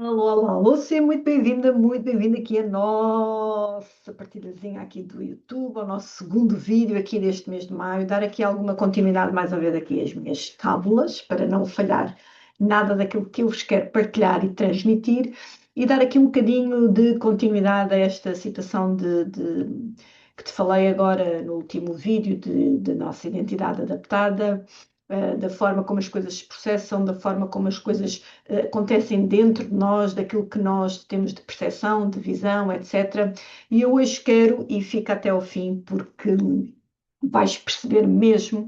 Alô, alô, alô, seja muito bem-vinda aqui a nossa partilhazinha aqui do YouTube, ao nosso segundo vídeo aqui deste mês de maio, dar aqui alguma continuidade mais uma vez aqui às minhas cábulas, para não falhar nada daquilo que eu vos quero partilhar e transmitir, e dar aqui um bocadinho de continuidade a esta situação que te falei agora no último vídeo de nossa identidade adaptada, da forma como as coisas se processam, da forma como as coisas acontecem dentro de nós, daquilo que nós temos de percepção, de visão, etc. E eu hoje quero, e fica até ao fim, porque vais perceber mesmo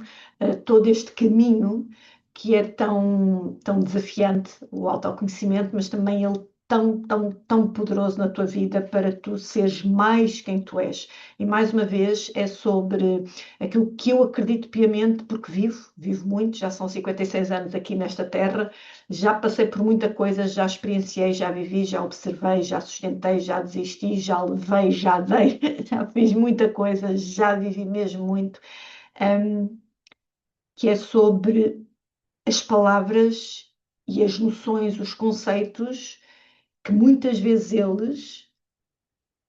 todo este caminho que é tão desafiante, o autoconhecimento, mas também ele tão poderoso na tua vida para tu seres mais quem tu és. E mais uma vez é sobre aquilo que eu acredito piamente, porque vivo muito, já são 56 anos aqui nesta terra, já passei por muita coisa, já experienciei, já vivi, já observei, já sustentei, já desisti, já levei, já dei, já fiz muita coisa, já vivi mesmo muito, um, que é sobre as palavras e as noções, os conceitos, que muitas vezes eles,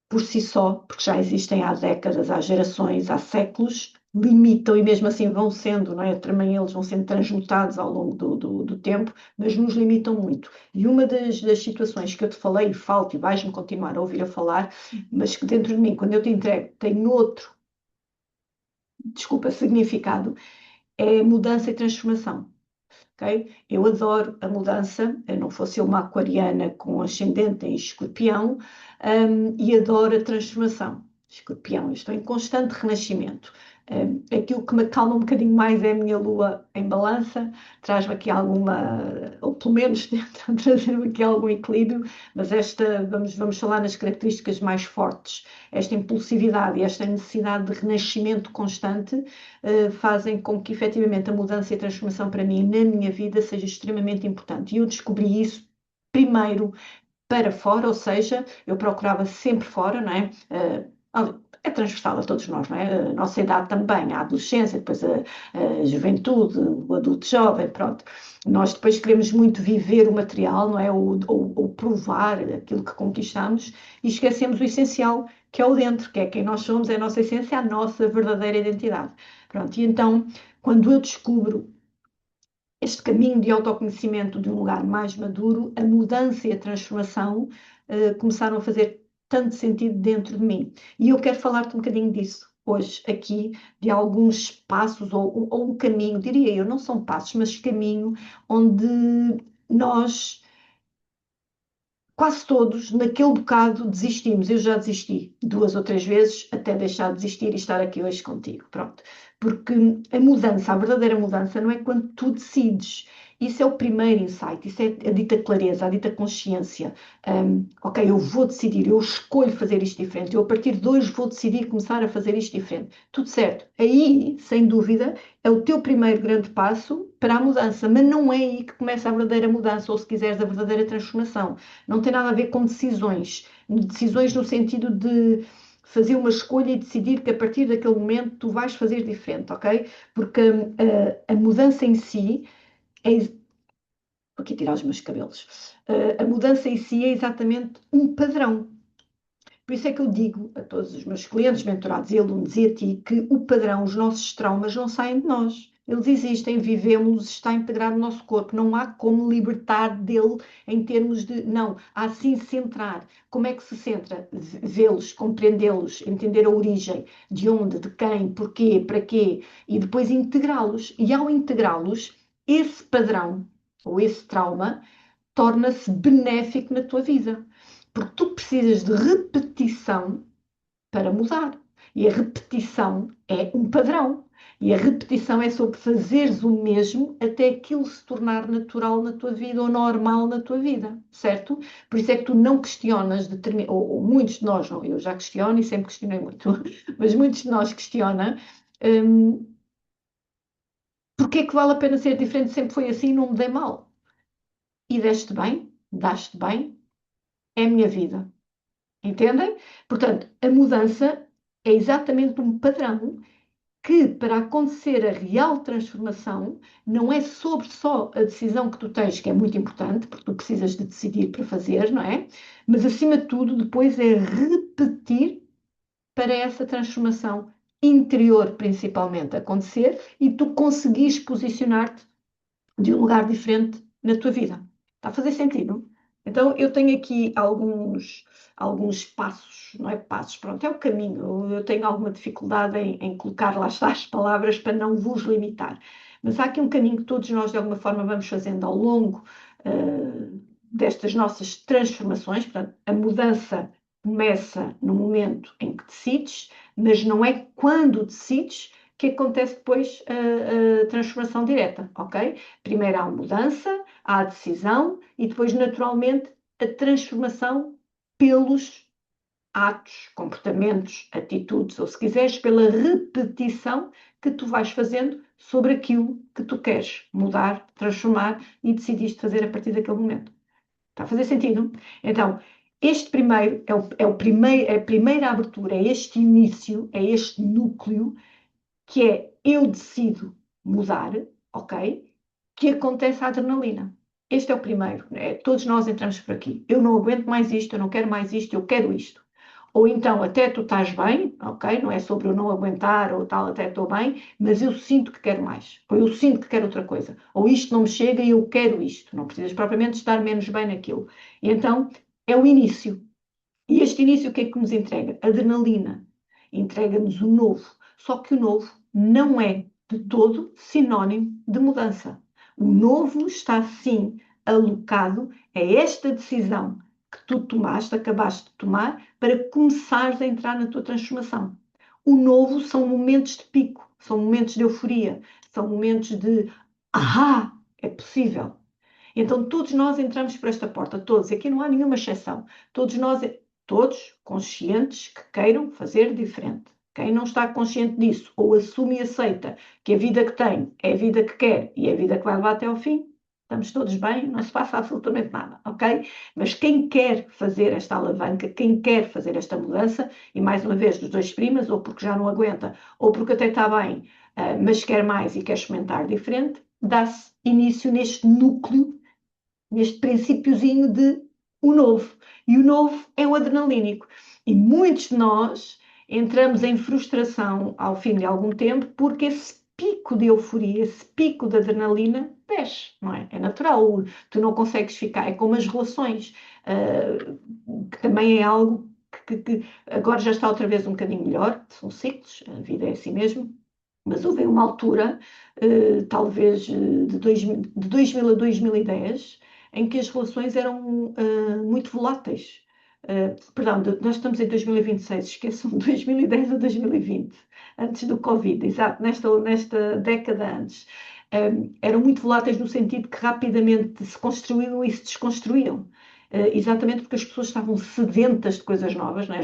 por si só, porque já existem há décadas, há gerações, há séculos, limitam e mesmo assim vão sendo, não é? Também eles vão sendo transmutados ao longo do tempo, mas nos limitam muito. E uma das situações que eu te falei e falo, e vais-me continuar a ouvir a falar, mas que dentro de mim, quando eu te entrego, tem outro, desculpa, significado, é mudança e transformação. Okay? Eu adoro a mudança, eu não fosse eu uma aquariana com ascendente em escorpião, e adoro a transformação. Escorpião, eu estou em constante renascimento. Aquilo que me acalma um bocadinho mais é a minha lua em balança, traz-me aqui alguma, ou pelo menos tenta trazer-me aqui algum equilíbrio, mas vamos falar nas características mais fortes. Esta impulsividade e esta necessidade de renascimento constante fazem com que efetivamente a mudança e a transformação para mim na minha vida seja extremamente importante. E eu descobri isso primeiro para fora, ou seja, eu procurava sempre fora, não é? É transversal a todos nós, não é? A nossa idade também, a adolescência, depois a juventude, o adulto jovem, pronto. Nós depois queremos muito viver o material, não é? Ou provar aquilo que conquistamos e esquecemos o essencial, que é o dentro, que é quem nós somos, é a nossa essência, a nossa verdadeira identidade. Pronto, e então, quando eu descubro este caminho de autoconhecimento de um lugar mais maduro, a mudança e a transformação começaram a fazer tanto sentido dentro de mim. E eu quero falar-te um bocadinho disso hoje, aqui, de alguns passos ou um caminho, diria eu, não são passos, mas caminho, onde nós quase todos, naquele bocado, desistimos. Eu já desisti 2 ou 3 vezes até deixar de desistir e estar aqui hoje contigo. Pronto. Porque a mudança, a verdadeira mudança, não é quando tu decides. Isso é o primeiro insight, isso é a dita clareza, a dita consciência. Ok, eu vou decidir, eu escolho fazer isto diferente, eu a partir de hoje vou decidir começar a fazer isto diferente. Tudo certo. Aí, sem dúvida, é o teu primeiro grande passo para a mudança, mas não é aí que começa a verdadeira mudança, ou se quiseres, a verdadeira transformação. Não tem nada a ver com decisões. Decisões no sentido de fazer uma escolha e decidir que a partir daquele momento tu vais fazer diferente, ok? Porque a mudança em si é. Vou aqui tirar os meus cabelos. A mudança em si é exatamente um padrão. Por isso é que eu digo a todos os meus clientes, mentorados e alunos e a ti que o padrão, os nossos traumas não saem de nós. Eles existem, vivemos, está integrado no nosso corpo. Não há como libertar dele em termos de. Não, há sim centrar. Como é que se centra? Vê-los, compreendê-los, entender a origem, de onde, de quem, porquê, para quê, e depois integrá-los. E ao integrá-los, esse padrão ou esse trauma torna-se benéfico na tua vida. Porque tu precisas de repetição para mudar. E a repetição é um padrão. E a repetição é sobre fazeres o mesmo até aquilo se tornar natural na tua vida ou normal na tua vida, certo? Por isso é que tu não questionas, ou muitos de nós, não, eu já questiono e sempre questionei muito, mas muitos de nós questionam porque é que vale a pena ser diferente, sempre foi assim, não me dei mal. E deste bem, daste bem, é a minha vida. Entendem? Portanto, a mudança é exatamente um padrão que para acontecer a real transformação, não é sobre só a decisão que tu tens, que é muito importante, porque tu precisas de decidir para fazer, não é? Mas acima de tudo, depois é repetir para essa transformação interior, principalmente, acontecer e tu conseguires posicionar-te de um lugar diferente na tua vida. Está a fazer sentido? Então, eu tenho aqui alguns passos, não é passos, pronto, é o caminho. Eu tenho alguma dificuldade em colocar lá está as palavras para não vos limitar. Mas há aqui um caminho que todos nós, de alguma forma, vamos fazendo ao longo destas nossas transformações. Portanto, a mudança começa no momento em que decides, mas não é quando decides que acontece depois a transformação direta, ok? Primeiro há a mudança, há a decisão e depois, naturalmente, a transformação pelos atos, comportamentos, atitudes, ou se quiseres, pela repetição que tu vais fazendo sobre aquilo que tu queres mudar, transformar e decidiste fazer a partir daquele momento. Está a fazer sentido? Então, este primeiro é a primeira abertura, é este início, é este núcleo que é eu decido mudar, ok? Que acontece a adrenalina. Este é o primeiro, né? Todos nós entramos por aqui. Eu não aguento mais isto, eu não quero mais isto, eu quero isto. Ou então, até tu estás bem, ok? Não é sobre eu não aguentar ou tal, até estou bem, mas eu sinto que quero mais. Ou eu sinto que quero outra coisa. Ou isto não me chega e eu quero isto. Não precisas propriamente estar menos bem naquilo. E então, é o início. E este início o que é que nos entrega? Adrenalina. Entrega-nos o novo. Só que o novo não é de todo sinónimo de mudança. O novo está sim alocado a esta decisão que tu tomaste, acabaste de tomar, para começares a entrar na tua transformação. O novo são momentos de pico, são momentos de euforia, são momentos de é possível. Então todos nós entramos por esta porta, todos, aqui não há nenhuma exceção. Todos nós, todos conscientes que queiram fazer diferente. Quem não está consciente disso ou assume e aceita que a vida que tem é a vida que quer e é a vida que vai levar até ao fim, estamos todos bem, não se passa absolutamente nada, ok? Mas quem quer fazer esta alavanca, quem quer fazer esta mudança, e mais uma vez dos dois primas, ou porque já não aguenta, ou porque até está bem, mas quer mais e quer experimentar diferente, dá-se início neste núcleo, neste princípiozinho de o novo. E o novo é o adrenalínico. E muitos de nós entramos em frustração ao fim de algum tempo porque esse pico de euforia, esse pico de adrenalina desce, não é? É natural, tu não consegues ficar, é como as relações, que também é algo que agora já está outra vez um bocadinho melhor, são ciclos, a vida é assim mesmo, mas houve uma altura, talvez de 2000 a 2010, em que as relações eram muito voláteis. Perdão, nós estamos em 2026, esqueçam, 2010 a 2020, antes do Covid, exato, nesta década antes. Eram muito voláteis no sentido que rapidamente se construíam e se desconstruíam. Exatamente porque as pessoas estavam sedentas de coisas novas, não é?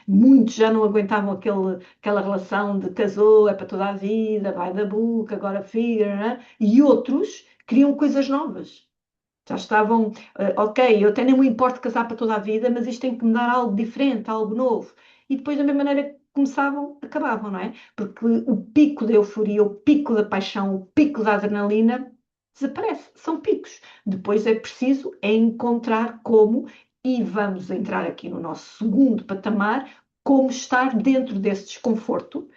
Muitos já não aguentavam aquela relação de casou, é para toda a vida, vai da boca, agora filha, não é? E outros queriam coisas novas. Já estavam, ok, eu até nem me importo de casar para toda a vida, mas isto tem que me dar algo diferente, algo novo. E depois, da mesma maneira que começavam, acabavam, não é? Porque o pico da euforia, o pico da paixão, o pico da adrenalina desaparece. São picos. Depois é preciso encontrar como, e vamos entrar aqui no nosso segundo patamar, como estar dentro desse desconforto,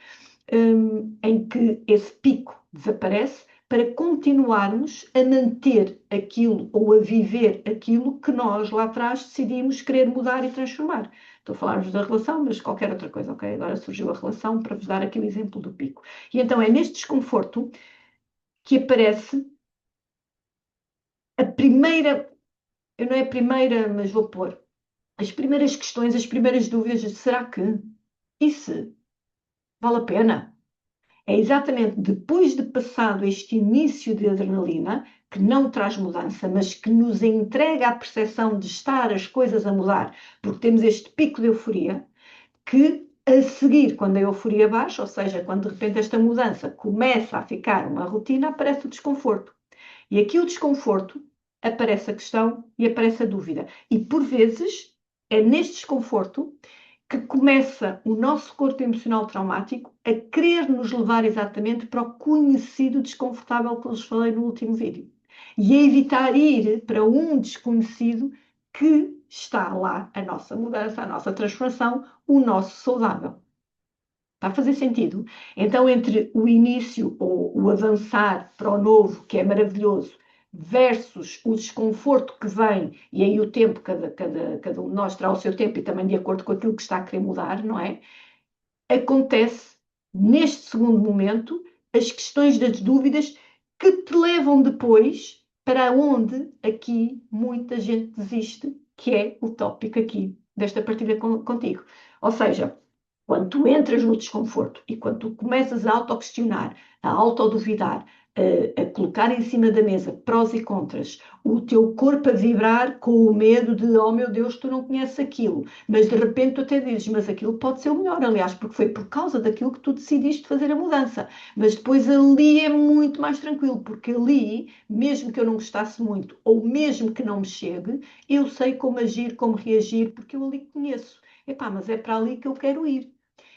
em que esse pico desaparece para continuarmos a manter aquilo ou a viver aquilo que nós lá atrás decidimos querer mudar e transformar. Estou a falar-vos da relação, mas qualquer outra coisa, ok? Agora surgiu a relação para vos dar aqui o exemplo do pico. E então é neste desconforto que aparece a primeira, eu não é a primeira, mas vou pôr, as primeiras questões, as primeiras dúvidas de será que? E se? Vale a pena? É exatamente depois de passado este início de adrenalina, que não traz mudança, mas que nos entrega a percepção de estar as coisas a mudar, porque temos este pico de euforia, que a seguir, quando a euforia baixa, ou seja, quando de repente esta mudança começa a ficar uma rotina, aparece o desconforto. E aqui o desconforto aparece a questão e aparece a dúvida. E por vezes é neste desconforto que começa o nosso corpo emocional traumático a querer nos levar exatamente para o conhecido desconfortável que eu vos falei no último vídeo. E a evitar ir para um desconhecido que está lá a nossa mudança, a nossa transformação, o nosso saudável. Está a fazer sentido? Então, entre o início ou o avançar para o novo, que é maravilhoso, versus o desconforto que vem, e aí o tempo, cada um de nós terá o seu tempo e também de acordo com aquilo que está a querer mudar, não é? Acontece, neste segundo momento, as questões das dúvidas que te levam depois para onde aqui muita gente desiste, que é o tópico aqui desta partilha contigo. Ou seja, quando tu entras no desconforto e quando tu começas a autoquestionar, a autoduvidar, a colocar em cima da mesa prós e contras, o teu corpo a vibrar com o medo de, oh meu Deus, tu não conheces aquilo, mas de repente tu até dizes, mas aquilo pode ser o melhor, aliás, porque foi por causa daquilo que tu decidiste fazer a mudança. Mas depois ali é muito mais tranquilo, porque ali, mesmo que eu não gostasse muito, ou mesmo que não me chegue, eu sei como agir, como reagir, porque eu ali conheço. Epá, mas é para ali que eu quero ir.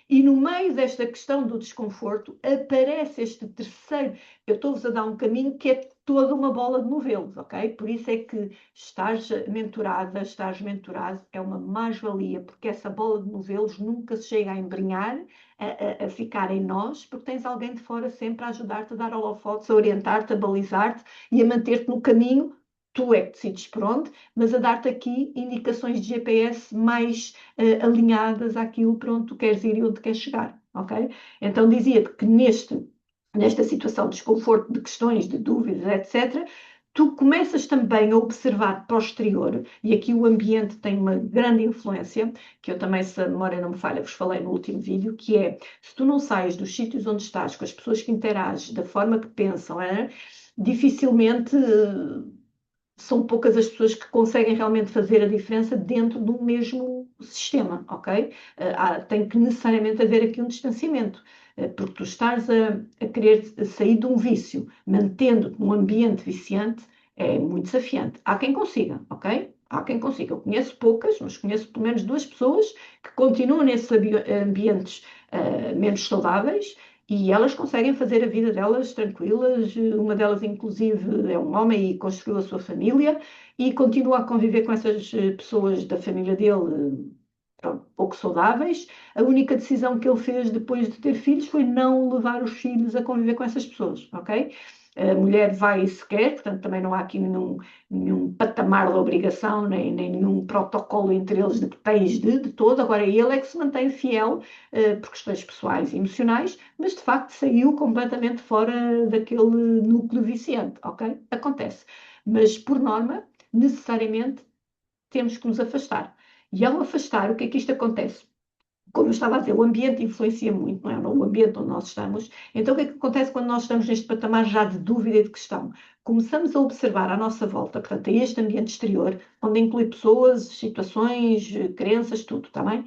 E no meio desta questão do desconforto, aparece este terceiro. Eu estou-vos a dar um caminho que é toda uma bola de novelos, ok? Por isso é que estás mentorada, estás mentorado, é uma mais-valia, porque essa bola de novelos nunca se chega a embrenhar, a ficar em nós, porque tens alguém de fora sempre a ajudar-te, a dar holofotes, a orientar-te, a balizar-te e a manter-te no caminho. Tu é que decides por onde, mas a dar-te aqui indicações de GPS mais alinhadas àquilo para onde tu queres ir e onde queres chegar, ok? Então dizia-te que nesta situação de desconforto, de questões, de dúvidas, etc., tu começas também a observar para o exterior, e aqui o ambiente tem uma grande influência, que eu também, se a memória não me falha, vos falei no último vídeo, que é, se tu não sais dos sítios onde estás, com as pessoas que interages, da forma que pensam, dificilmente são poucas as pessoas que conseguem realmente fazer a diferença dentro do mesmo sistema, ok? Tem que necessariamente haver aqui um distanciamento, porque tu estás a querer sair de um vício, mantendo-te num ambiente viciante, é muito desafiante. Há quem consiga, ok? Há quem consiga. Eu conheço poucas, mas conheço pelo menos duas pessoas que continuam nesses ambientes menos saudáveis e elas conseguem fazer a vida delas tranquilas. Uma delas, inclusive, é um homem e construiu a sua família e continua a conviver com essas pessoas da família dele, pronto, pouco saudáveis. A única decisão que ele fez depois de ter filhos foi não levar os filhos a conviver com essas pessoas, ok? A mulher vai se quer, portanto, também não há aqui nenhum patamar de obrigação, nem nenhum protocolo entre eles de que tens de todo. Agora, ele é que se mantém fiel por questões pessoais e emocionais, mas de facto saiu completamente fora daquele núcleo viciante, ok? Acontece. Mas, por norma, necessariamente temos que nos afastar. E ao afastar, o que é que isto acontece? Como eu estava a dizer, o ambiente influencia muito, não é? O ambiente onde nós estamos. Então, o que é que acontece quando nós estamos neste patamar já de dúvida e de questão? Começamos a observar à nossa volta, portanto, a este ambiente exterior, onde inclui pessoas, situações, crenças, tudo, está bem?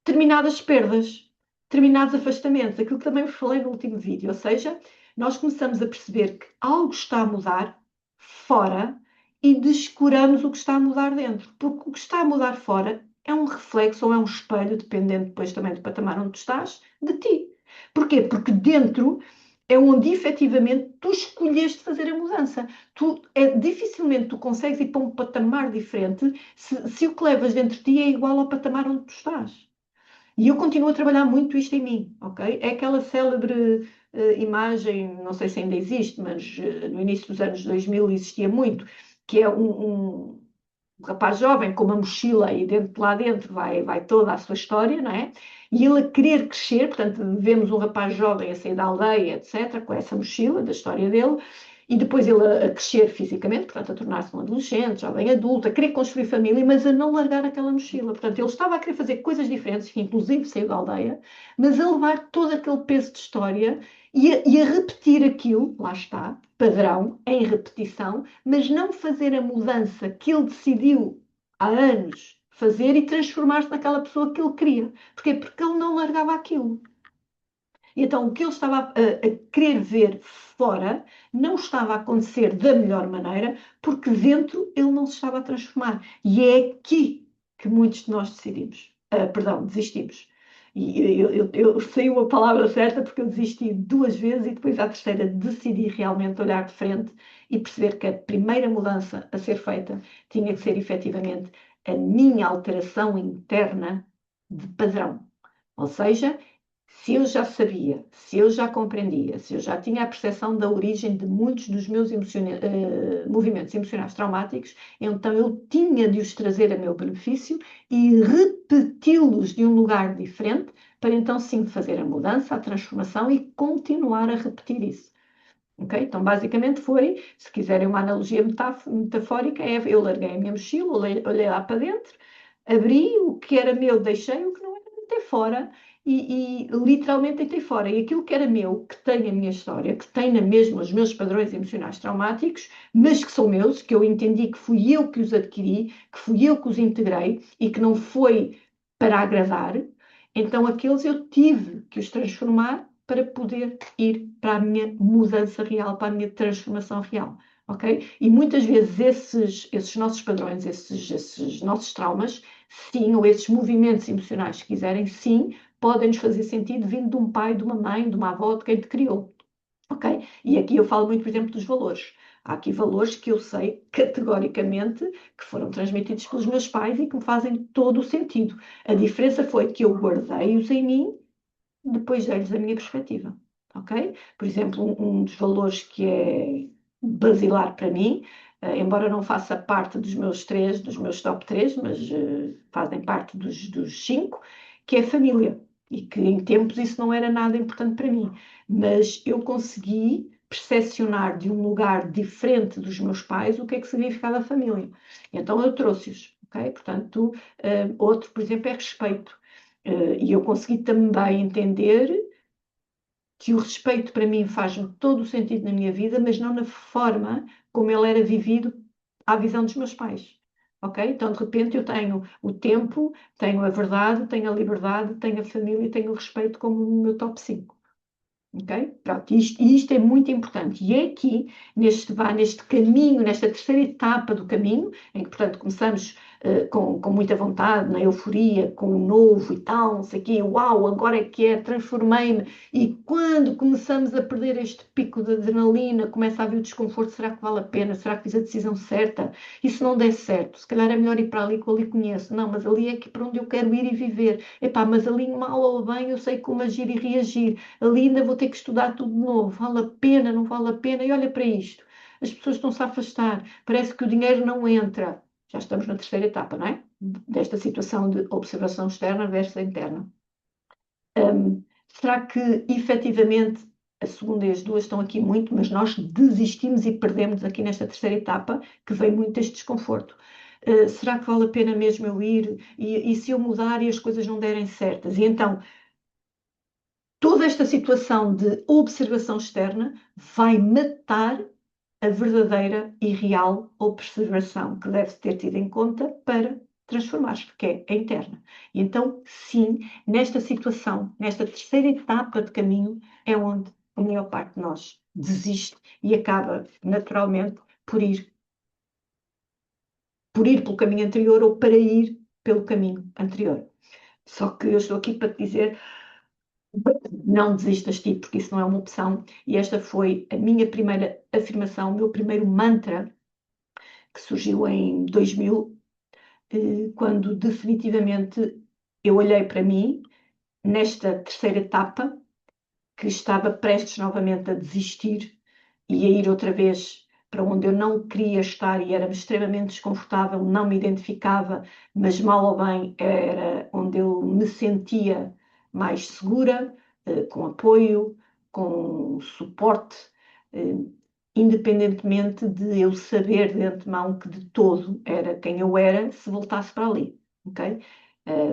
Determinadas perdas, determinados afastamentos, aquilo que também vos falei no último vídeo, ou seja, nós começamos a perceber que algo está a mudar fora e descuramos o que está a mudar dentro, porque o que está a mudar fora é um reflexo ou é um espelho, dependendo depois também do patamar onde tu estás, de ti. Porquê? Porque dentro é onde efetivamente tu escolheste fazer a mudança. Dificilmente tu consegues ir para um patamar diferente se o que levas dentro de ti é igual ao patamar onde tu estás. E eu continuo a trabalhar muito isto em mim, ok? É aquela célebre imagem, não sei se ainda existe, mas no início dos anos 2000 existia muito, que é um rapaz jovem com uma mochila e lá dentro vai toda a sua história, não é? E ele a querer crescer, portanto, vemos um rapaz jovem a sair da aldeia, etc., com essa mochila da história dele, e depois ele a crescer fisicamente, portanto, a tornar-se um adolescente, jovem adulto, a querer construir família, mas a não largar aquela mochila. Portanto, ele estava a querer fazer coisas diferentes, que inclusive saiu da aldeia, mas a levar todo aquele peso de história e a repetir aquilo, lá está, padrão, em repetição, mas não fazer a mudança que ele decidiu há anos fazer e transformar-se naquela pessoa que ele queria. Porquê? Porque ele não largava aquilo. E então o que ele estava a querer ver fora não estava a acontecer da melhor maneira, porque dentro ele não se estava a transformar. E é aqui que muitos de nós decidimos. Perdão, desistimos. E eu saiu a palavra certa porque eu desisti 2 vezes e depois à terceira decidi realmente olhar de frente e perceber que a primeira mudança a ser feita tinha que ser efetivamente a minha alteração interna de padrão. Ou seja, se eu já sabia, se eu já compreendia, se eu já tinha a percepção da origem de muitos dos meus movimentos emocionais traumáticos, então eu tinha de os trazer a meu benefício e repeti-los de um lugar diferente, para então sim fazer a mudança, a transformação e continuar a repetir isso. Okay? Então, basicamente foi, se quiserem uma analogia metafórica, é eu larguei a minha mochila, olhei lá para dentro, abri o que era meu, deixei o que não era, deitei fora e literalmente deitei fora. E aquilo que era meu, que tem a minha história, que tem na mesma os meus padrões emocionais traumáticos, mas que são meus, que eu entendi que fui eu que os adquiri, que fui eu que os integrei e que não foi para agradar, então aqueles eu tive que os transformar para poder ir para a minha mudança real, para a minha transformação real. Ok? E muitas vezes esses nossos padrões, esses nossos traumas, sim, ou esses movimentos emocionais, se quiserem, sim, podem nos fazer sentido vindo de um pai, de uma mãe, de uma avó, de quem te criou. Ok? E aqui eu falo muito, por exemplo, dos valores. Há aqui valores que eu sei categoricamente que foram transmitidos pelos meus pais e que me fazem todo o sentido. A diferença foi que eu guardei-os em mim, depois dei-lhes a minha perspectiva. Ok? Por exemplo, um dos valores que é basilar para mim, embora não faça parte dos meus top 3, mas fazem parte dos 5, que é a família. E que em tempos isso não era nada importante para mim. Mas eu consegui percepcionar de um lugar diferente dos meus pais o que é que significava a família. Então eu trouxe-os. Ok? Portanto, outro, por exemplo, é respeito. E eu consegui também entender que o respeito para mim faz-me todo o sentido na minha vida, mas não na forma como ele era vivido à visão dos meus pais. Ok? Então, de repente, eu tenho o tempo, tenho a verdade, tenho a liberdade, tenho a família e tenho o respeito como o meu top 5. Ok? Pronto, isto é muito importante. E é aqui, neste caminho, nesta terceira etapa do caminho, em que, portanto, começamos com muita vontade, na euforia, com o novo e tal, não sei o quê, uau, agora é que é, transformei-me. E quando começamos a perder este pico de adrenalina, começa a vir o desconforto, será que vale a pena? Será que fiz a decisão certa? E se não der certo? Se calhar é melhor ir para ali que eu ali conheço. Não, mas ali é que para onde eu quero ir e viver. Epá, mas ali mal ou bem eu sei como agir e reagir. Ali ainda vou ter que estudar tudo de novo. Vale a pena, não vale a pena? E olha para isto. As pessoas estão-se a afastar. Parece que o dinheiro não entra. Já estamos na terceira etapa, não é? Desta situação de observação externa versus interna. Será que efetivamente a segunda e as duas estão aqui muito, mas nós desistimos e perdemos aqui nesta terceira etapa, que vem muito este desconforto? Será que vale a pena mesmo eu ir? E se eu mudar e as coisas não derem certas? E então, toda esta situação de observação externa vai matar a verdadeira e real observação que deve ter tido em conta para transformar-se, que é a interna. E então, sim, nesta situação, nesta terceira etapa de caminho, é onde a maior parte de nós desiste e acaba naturalmente por ir pelo caminho anterior ou para ir pelo caminho anterior. Só que eu estou aqui para te dizer, não desistas de ti, porque isso não é uma opção. E esta foi a minha primeira afirmação, o meu primeiro mantra, que surgiu em 2000, quando definitivamente eu olhei para mim, nesta terceira etapa, que estava prestes novamente a desistir e a ir outra vez para onde eu não queria estar e era extremamente desconfortável, não me identificava, mas mal ou bem era onde eu me sentia mais segura, com apoio, com suporte, eh, independentemente de eu saber de antemão que de todo era quem eu era se voltasse para ali, ok?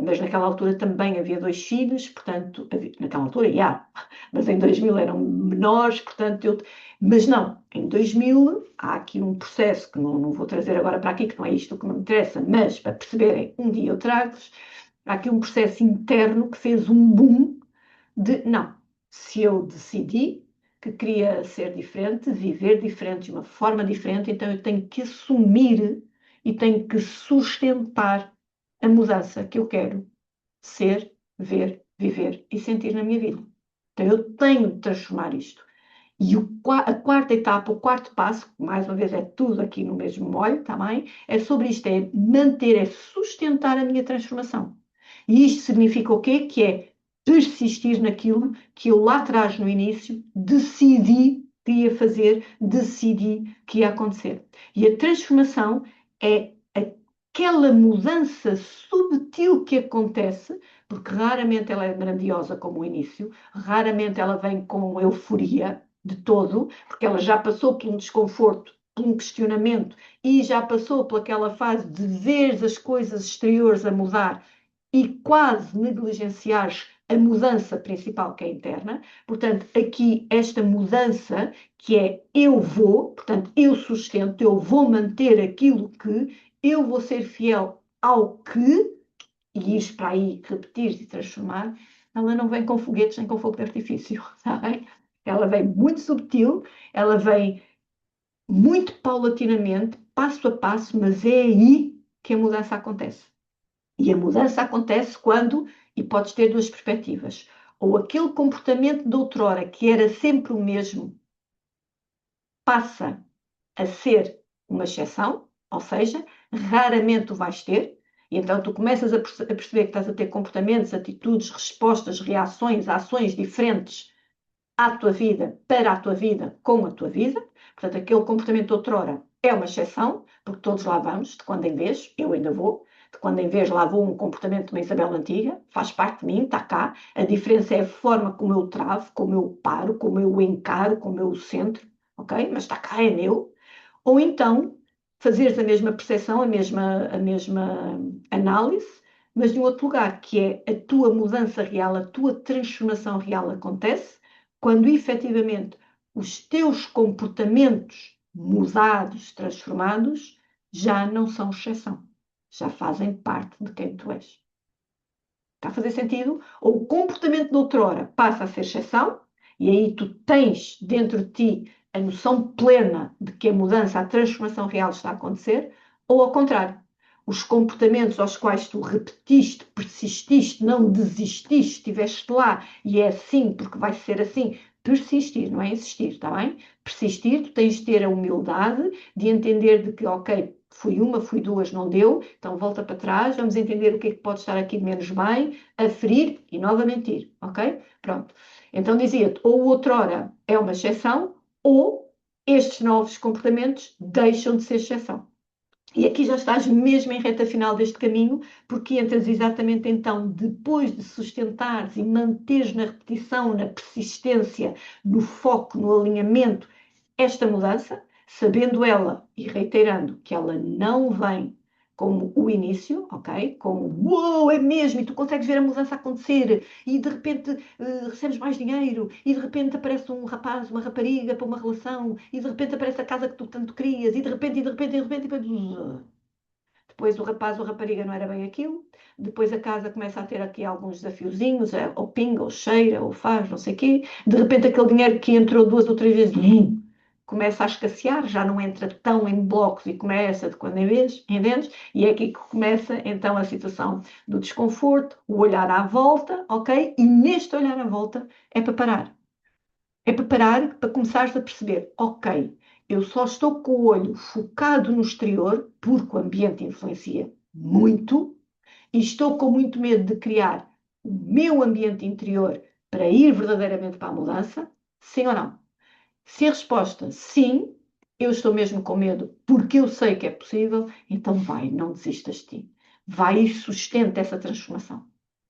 Mas naquela altura também havia 2 filhos, portanto, naquela altura, já, mas em 2000 eram menores, portanto, mas não, em 2000 há aqui um processo que não vou trazer agora para aqui, que não é isto que me interessa, mas para perceberem, um dia eu trago-vos, há aqui um processo interno que fez um boom de, não, se eu decidi que queria ser diferente, viver diferente, de uma forma diferente, então eu tenho que assumir e tenho que sustentar a mudança que eu quero ser, ver, viver e sentir na minha vida. Então eu tenho de transformar isto. E a quarta etapa, o quarto passo, mais uma vez é tudo aqui no mesmo molho também, é sobre isto, é manter, é sustentar a minha transformação. E isto significa o quê? Que é persistir naquilo que eu lá atrás, no início, decidi que ia fazer, decidi que ia acontecer. E a transformação é aquela mudança subtil que acontece, porque raramente ela é grandiosa como o início, raramente ela vem com euforia de todo, porque ela já passou por um desconforto, por um questionamento e já passou por aquela fase de ver as coisas exteriores a mudar e quase negligenciares a mudança principal que é interna. Portanto, aqui esta mudança que é eu vou, portanto, eu sustento, eu vou manter aquilo que, eu vou ser fiel ao que, e ires para aí, repetir e transformar, ela não vem com foguetes nem com fogo de artifício, sabem? Ela vem muito subtil, ela vem muito paulatinamente, passo a passo, mas é aí que a mudança acontece. E a mudança acontece quando, e podes ter duas perspectivas, ou aquele comportamento de outrora, que era sempre o mesmo, passa a ser uma exceção, ou seja, raramente o vais ter, e então tu começas a perceber que estás a ter comportamentos, atitudes, respostas, reações, ações diferentes à tua vida, para a tua vida, com a tua vida. Portanto, aquele comportamento de outrora é uma exceção, porque todos lá vamos, de quando em vez, eu ainda vou, de quando em vez lá vou um comportamento de uma Isabel antiga, faz parte de mim, está cá. A diferença é a forma como eu travo, como eu paro, como eu encaro, como eu o centro, ok? Mas está cá, é meu. Ou então, fazeres a mesma percepção, a mesma análise, mas de um outro lugar, que é a tua mudança real, a tua transformação real acontece quando efetivamente os teus comportamentos mudados, transformados, já não são exceção, já fazem parte de quem tu és. Está a fazer sentido? Ou o comportamento de outrora passa a ser exceção, e aí tu tens dentro de ti a noção plena de que a mudança, a transformação real está a acontecer, ou ao contrário, os comportamentos aos quais tu repetiste, persististe, não desististe, estiveste lá e é assim porque vai ser assim. Persistir, não é insistir, está bem? Persistir, tu tens de ter a humildade de entender de que, ok, fui uma, fui duas, não deu, então volta para trás, vamos entender o que é que pode estar aqui menos bem, aferir e novamente ir, ok? Pronto. Então dizia-te, ou outrora é uma exceção, ou estes novos comportamentos deixam de ser exceção. E aqui já estás mesmo em reta final deste caminho, porque entras exatamente então, depois de sustentares e manteres na repetição, na persistência, no foco, no alinhamento, esta mudança, sabendo ela e reiterando que ela não vem como o início, ok? Como, uou, é mesmo, e tu consegues ver a mudança acontecer, e de repente recebes mais dinheiro, e de repente aparece um rapaz, uma rapariga para uma relação, e de repente aparece a casa que tu tanto querias, e de repente, e de repente, e de repente, e de repente. Depois o rapaz ou rapariga não era bem aquilo. Depois a casa começa a ter aqui alguns desafiozinhos, ou pinga, ou cheira, ou faz, não sei o quê. De repente aquele dinheiro que entrou duas ou três vezes, começa a escassear, já não entra tão em blocos e começa de quando em vez, entendes? E é aqui que começa então a situação do desconforto, o olhar à volta, ok? E neste olhar à volta é para parar. É preparar para começares a perceber, ok, eu só estou com o olho focado no exterior, porque o ambiente influencia muito, e estou com muito medo de criar o meu ambiente interior para ir verdadeiramente para a mudança, sim ou não? Se a resposta sim, eu estou mesmo com medo porque eu sei que é possível, então vai, não desistas de ti. Vai e sustenta essa transformação.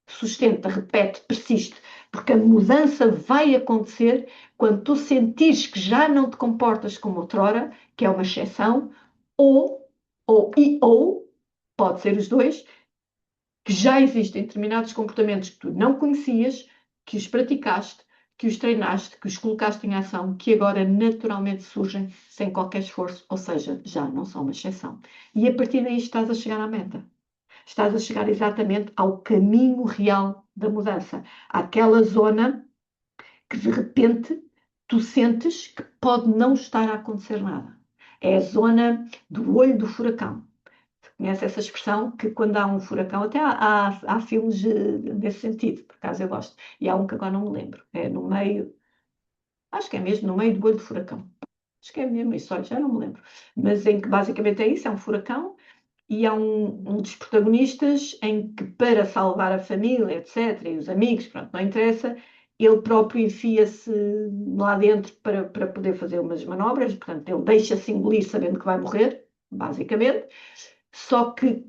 Sustenta, repete, persiste, porque a mudança vai acontecer quando tu sentires que já não te comportas como outrora, que é uma exceção, ou, pode ser os dois, que já existem determinados comportamentos que tu não conhecias, que os praticaste, que os treinaste, que os colocaste em ação, que agora naturalmente surgem sem qualquer esforço, ou seja, já não são uma exceção. E a partir daí estás a chegar à meta. Estás a chegar exatamente ao caminho real da mudança, àquela zona que de repente tu sentes que pode não estar a acontecer nada. É a zona do olho do furacão. Conhece essa expressão que quando há um furacão, até há filmes nesse sentido, por acaso eu gosto. E há um que agora não me lembro. É no meio, acho que é mesmo no meio do olho do furacão. Acho que é mesmo isso, olha, já não me lembro. Mas em que basicamente é isso, é um furacão e há um dos protagonistas em que para salvar a família, etc., e os amigos, pronto, não interessa, ele próprio enfia-se lá dentro para poder fazer umas manobras, portanto, ele deixa-se engolir sabendo que vai morrer, basicamente. Só que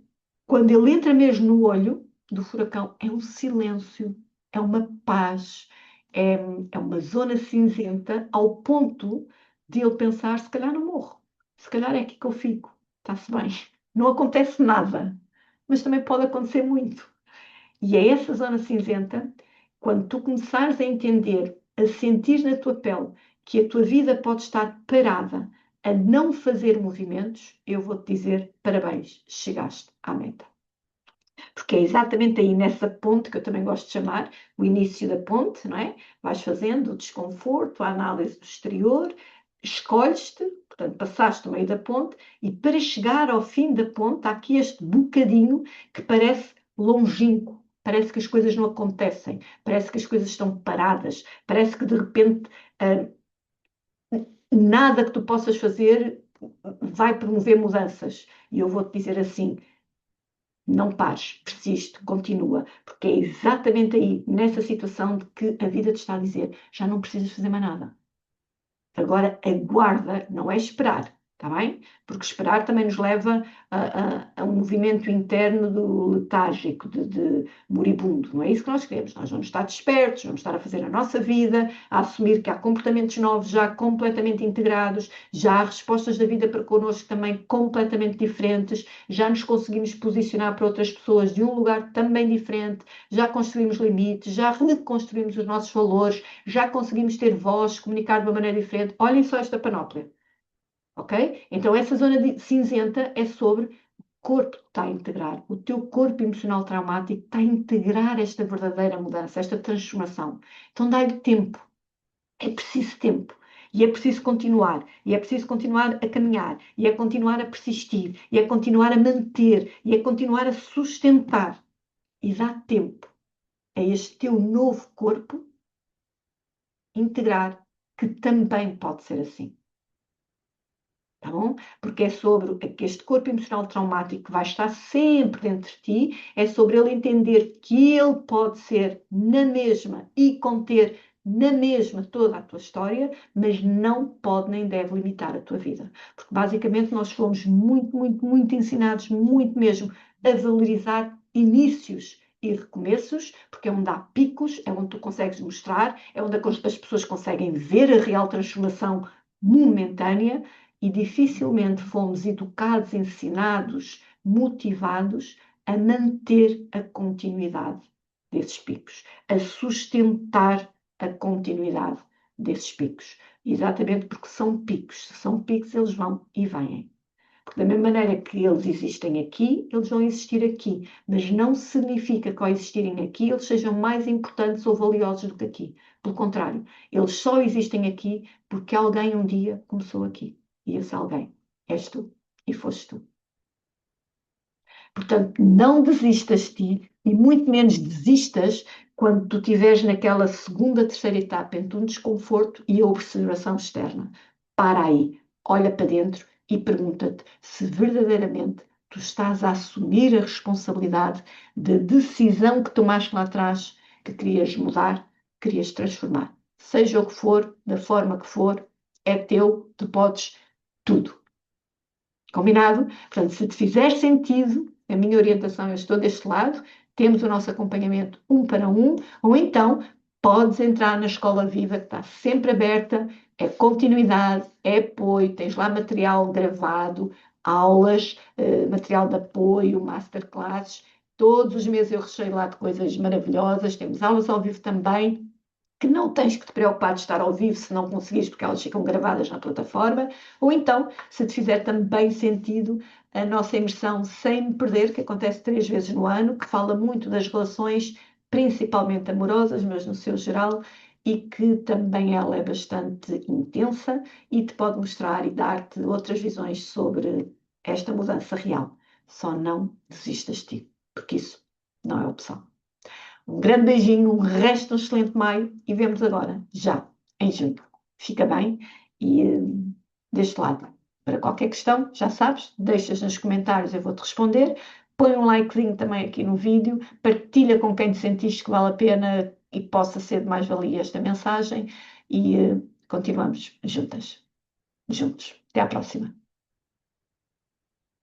quando ele entra mesmo no olho do furacão, é um silêncio, é uma paz, é, é uma zona cinzenta, ao ponto de ele pensar: se calhar não morro, se calhar é aqui que eu fico, está-se bem. Não acontece nada, mas também pode acontecer muito. E é essa zona cinzenta, quando tu começares a entender, a sentir na tua pele que a tua vida pode estar parada, a não fazer movimentos, eu vou-te dizer parabéns, chegaste à meta. Porque é exatamente aí nessa ponte que eu também gosto de chamar, o início da ponte, não é? Vais fazendo o desconforto, a análise do exterior, escolhes-te, portanto, passaste no meio da ponte e para chegar ao fim da ponte há aqui este bocadinho que parece longínquo. Parece que as coisas não acontecem, parece que as coisas estão paradas, parece que de repente nada que tu possas fazer vai promover mudanças. E eu vou-te dizer assim: não pares, persiste, continua, porque é exatamente aí, nessa situação, de que a vida te está a dizer: já não precisas fazer mais nada. Agora, aguarda, não é esperar, está bem? Porque esperar também nos leva a um movimento interno do letárgico, de moribundo. Não é isso que nós queremos. Nós vamos estar despertos, vamos estar a fazer a nossa vida, a assumir que há comportamentos novos já completamente integrados, já há respostas da vida para connosco também completamente diferentes, já nos conseguimos posicionar para outras pessoas de um lugar também diferente, já construímos limites, já reconstruímos os nossos valores, já conseguimos ter voz, comunicar de uma maneira diferente. Olhem só esta panóplia, ok? Então, essa zona cinzenta é sobre o corpo que está a integrar. O teu corpo emocional traumático está a integrar esta verdadeira mudança, esta transformação. Então, dá-lhe tempo. É preciso tempo. E é preciso continuar. E é preciso continuar a caminhar. E é continuar a persistir. E é continuar a manter. E é continuar a sustentar. E dá tempo a este teu novo corpo integrar que também pode ser assim. Tá bom? Porque é sobre este corpo emocional traumático que vai estar sempre dentro de ti, é sobre ele entender que ele pode ser na mesma e conter na mesma toda a tua história, mas não pode nem deve limitar a tua vida. Porque basicamente nós fomos muito, muito, muito ensinados, muito mesmo, a valorizar inícios e recomeços, porque é onde há picos, é onde tu consegues mostrar, é onde as pessoas conseguem ver a real transformação momentânea e dificilmente fomos educados, ensinados, motivados a manter a continuidade desses picos, a sustentar a continuidade desses picos. Exatamente porque são picos. Se são picos, eles vão e vêm. Porque da mesma maneira que eles existem aqui, eles vão existir aqui. Mas não significa que ao existirem aqui, eles sejam mais importantes ou valiosos do que aqui. Pelo contrário, eles só existem aqui porque alguém um dia começou aqui. E esse alguém és tu e foste tu. Portanto, não desistas de ti e muito menos desistas quando tu estiveres naquela segunda, terceira etapa entre um desconforto e a observação externa. Para aí, olha para dentro e pergunta-te se verdadeiramente tu estás a assumir a responsabilidade da decisão que tomaste lá atrás, que querias mudar, querias transformar. Seja o que for, da forma que for, é teu, tu podes tudo. Combinado? Portanto, se te fizer sentido, a minha orientação, eu estou deste lado, temos o nosso acompanhamento um para um, ou então podes entrar na Escola Viva, que está sempre aberta, é continuidade, é apoio, tens lá material gravado, aulas, material de apoio, masterclasses, todos os meses eu recheio lá de coisas maravilhosas, temos aulas ao vivo também, que não tens que te preocupar de estar ao vivo se não conseguires, porque elas ficam gravadas na plataforma, ou então, se te fizer também sentido, a nossa imersão Sem Me Perder, que acontece 3 vezes no ano, que fala muito das relações, principalmente amorosas, mas no seu geral, e que também ela é bastante intensa e te pode mostrar e dar-te outras visões sobre esta mudança real. só não desistas de ti, porque isso não é opção. Um grande beijinho, um resto de um excelente maio e vemos agora, já, em junho. Fica bem e deste lado. Para qualquer questão, já sabes, deixas nos comentários, eu vou-te responder. Põe um likezinho também aqui no vídeo, partilha com quem te sentiste que vale a pena e possa ser de mais-valia esta mensagem e continuamos juntas, juntos. Até à próxima.